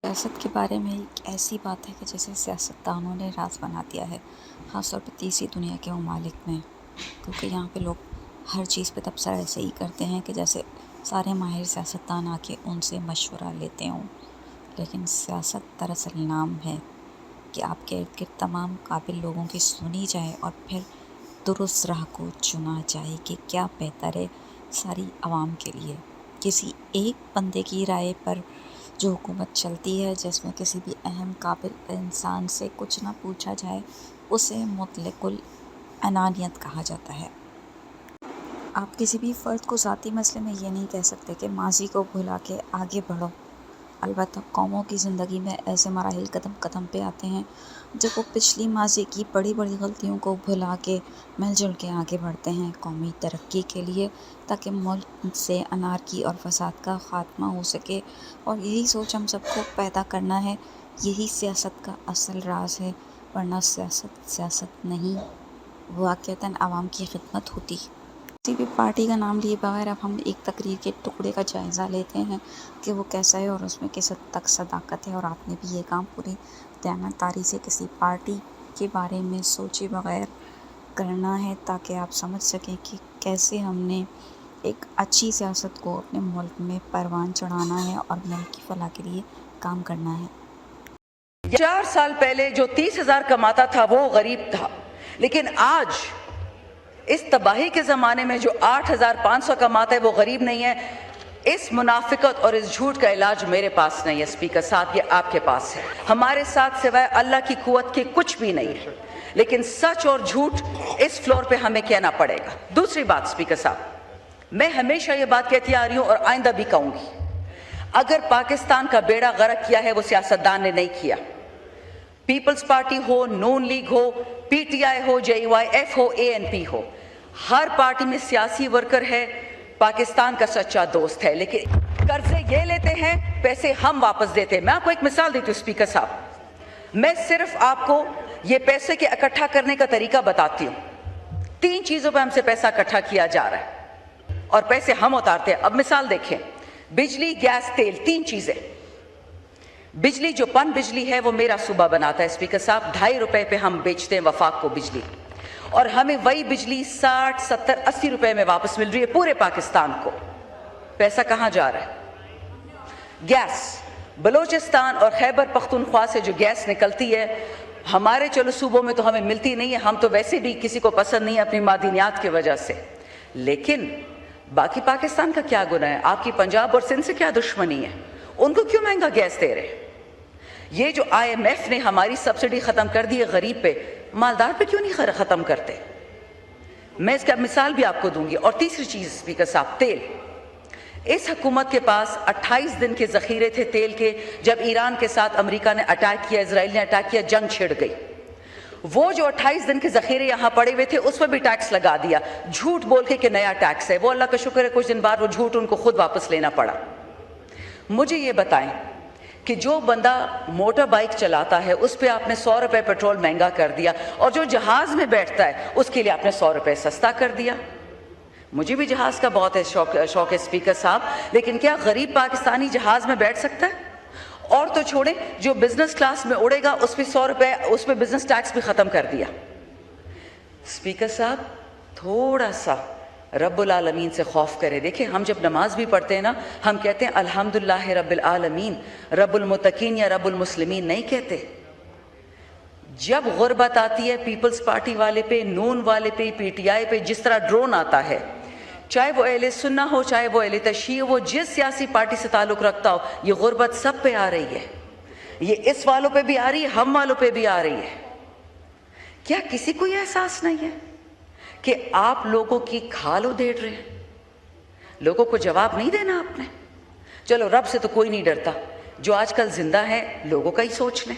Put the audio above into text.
سیاست کے بارے میں ایک ایسی بات ہے کہ جسے سیاستدانوں نے راز بنا دیا ہے، خاص طور پہ تیسری دنیا کے ممالک میں، کیونکہ یہاں پہ لوگ ہر چیز پہ تبصرہ ایسے ہی کرتے ہیں کہ جیسے سارے ماہر سیاستدان آ کے ان سے مشورہ لیتے ہوں۔ لیکن سیاست دراصل نام ہے کہ آپ کے ارد گرد تمام قابل لوگوں کی سنی جائے اور پھر درست راہ کو چنا جائے کہ کیا بہتر ہے ساری عوام کے لیے۔ کسی ایک بندے کی رائے پر جو حکومت چلتی ہے، جس میں کسی بھی اہم قابل انسان سے کچھ نہ پوچھا جائے، اسے مطلق العنانیت کہا جاتا ہے۔ آپ کسی بھی فرد کو ذاتی مسئلے میں یہ نہیں کہہ سکتے کہ ماضی کو بھلا کے آگے بڑھو۔ البتہ قوموں کی زندگی میں ایسے مراحل قدم قدم پہ آتے ہیں جب وہ پچھلی ماضی کی بڑی بڑی غلطیوں کو بھلا کے مل جل کے آگے بڑھتے ہیں قومی ترقی کے لیے، تاکہ ملک سے انارکی اور فساد کا خاتمہ ہو سکے۔ اور یہی سوچ ہم سب کو پیدا کرنا ہے، یہی سیاست کا اصل راز ہے، ورنہ سیاست نہیں، واقعتاً عوام کی خدمت ہوتی۔ کسی بھی پارٹی کا نام لیے بغیر اب ہم ایک تقریر کے ٹکڑے کا جائزہ لیتے ہیں کہ وہ کیسا ہے اور اس میں کس حد تک صداقت ہے، اور آپ نے بھی یہ کام پوری دیانتداری سے کسی پارٹی کے بارے میں سوچے بغیر کرنا ہے، تاکہ آپ سمجھ سکیں کہ کیسے ہم نے ایک اچھی سیاست کو اپنے ملک میں پروان چڑھانا ہے اور ملک کی فلاح کے لیے کام کرنا ہے۔ 4 سال پہلے جو 30,000 کماتا تھا وہ غریب تھا، لیکن آج اس تباہی کے زمانے میں جو 8,500 کماتا ہے وہ غریب نہیں ہے۔ اس منافقت اور اس جھوٹ کا علاج میرے پاس نہیں ہے اسپیکر صاحب، یہ آپ کے پاس ہے۔ ہمارے ساتھ سوائے اللہ کی قوت کے کچھ بھی نہیں ہے، لیکن سچ اور جھوٹ اس فلور پہ ہمیں کہنا پڑے گا۔ دوسری بات اسپیکر صاحب، میں ہمیشہ یہ بات کہتی آ رہی ہوں اور آئندہ بھی کہوں گی، اگر پاکستان کا بیڑا غرق کیا ہے وہ سیاستدان نے نہیں کیا۔ پیپلز پارٹی ہو، نون لیگ ہو، پی ٹی آئی ہو، جے وائی ایف ہو، اے این پی ہو، ہر پارٹی میں سیاسی ورکر ہے، پاکستان کا سچا دوست ہے، لیکن قرضے یہ لیتے ہیں، پیسے ہم واپس دیتے ہیں۔ میں آپ کو ایک مثال دیتی ہوں اسپیکر صاحب، میں صرف آپ کو یہ پیسے کے اکٹھا کرنے کا طریقہ بتاتی ہوں۔ 3 چیزوں پہ ہم سے پیسہ اکٹھا کیا جا رہا ہے اور پیسے ہم اتارتے ہیں۔ اب مثال دیکھیں، بجلی، گیس، تیل، 3 چیزیں۔ بجلی جو پن بجلی ہے وہ میرا صوبہ بناتا ہے اسپیکر صاحب، 2.5 روپے پہ ہم بیچتے ہیں وفاق کو بجلی، اور ہمیں وہی بجلی 60، 70، 80 روپے میں واپس مل رہی ہے پورے پاکستان کو۔ پیسہ کہاں جا رہا ہے؟ گیس، بلوچستان اور خیبر پختونخوا سے جو گیس نکلتی ہے، ہمارے چلو صوبوں میں تو ہمیں ملتی نہیں ہے، ہم تو ویسے بھی کسی کو پسند نہیں ہے اپنی معدنیات کی وجہ سے، لیکن باقی پاکستان کا کیا گناہ ہے؟ آپ کی پنجاب اور سندھ سے کیا دشمنی ہے؟ ان کو کیوں مہنگا گیس دے رہے؟ یہ جو آئی ایم ایف نے ہماری سبسڈی ختم کر دی ہے غریب پہ، مالدار پہ کیوں نہیں ختم کرتے؟ میں اس کا مثال بھی آپ کو دوں گی۔ اور تیسری چیز اسپیکر صاحب، تیل۔ اس حکومت کے پاس 28 دن کے ذخیرے تھے تیل کے، جب ایران کے ساتھ امریکہ نے اٹیک کیا، اسرائیل نے اٹیک کیا، جنگ چھڑ گئی۔ وہ جو 28 دن کے ذخیرے یہاں پڑے ہوئے تھے اس پر بھی ٹیکس لگا دیا، جھوٹ بول کے کہ نیا ٹیکس ہے۔ وہ اللہ کا شکر ہے کچھ دن بعد وہ جھوٹ ان کو خود واپس لینا پڑا۔ مجھے یہ بتائیں کہ جو بندہ موٹر بائک چلاتا ہے اس پہ آپ نے 100 روپے پیٹرول مہنگا کر دیا، اور جو جہاز میں بیٹھتا ہے اس کے لیے آپ نے 100 روپے سستا کر دیا۔ مجھے بھی جہاز کا بہت شوق ہے اسپیکر صاحب، لیکن کیا غریب پاکستانی جہاز میں بیٹھ سکتا ہے؟ اور تو چھوڑیں، جو بزنس کلاس میں اڑے گا اس پہ 100 روپے، اس پہ بزنس ٹیکس بھی ختم کر دیا۔ اسپیکر صاحب تھوڑا سا رب العالمین سے خوف کرے۔ دیکھیں ہم جب نماز بھی پڑھتے ہیں نا، ہم کہتے ہیں الحمدللہ رب العالمین، رب المتقین یا رب المسلمین نہیں کہتے۔ جب غربت آتی ہے پیپلز پارٹی والے پہ، نون والے پہ، پی ٹی آئی پہ جس طرح ڈرون آتا ہے، چاہے وہ اہل سنہ ہو، چاہے وہ اہل تشیع ہو، جس سیاسی پارٹی سے تعلق رکھتا ہو، یہ غربت سب پہ آ رہی ہے۔ یہ اس والوں پہ بھی آ رہی ہے، ہم والوں پہ بھی آ رہی ہے۔ کیا کسی کو یہ احساس نہیں ہے کہ آپ لوگوں کی کھال ادھیڑ رہے ہیں؟ لوگوں کو جواب نہیں دینا آپ نے؟ چلو رب سے تو کوئی نہیں ڈرتا، جو آج کل زندہ ہے لوگوں کا ہی سوچ لیں۔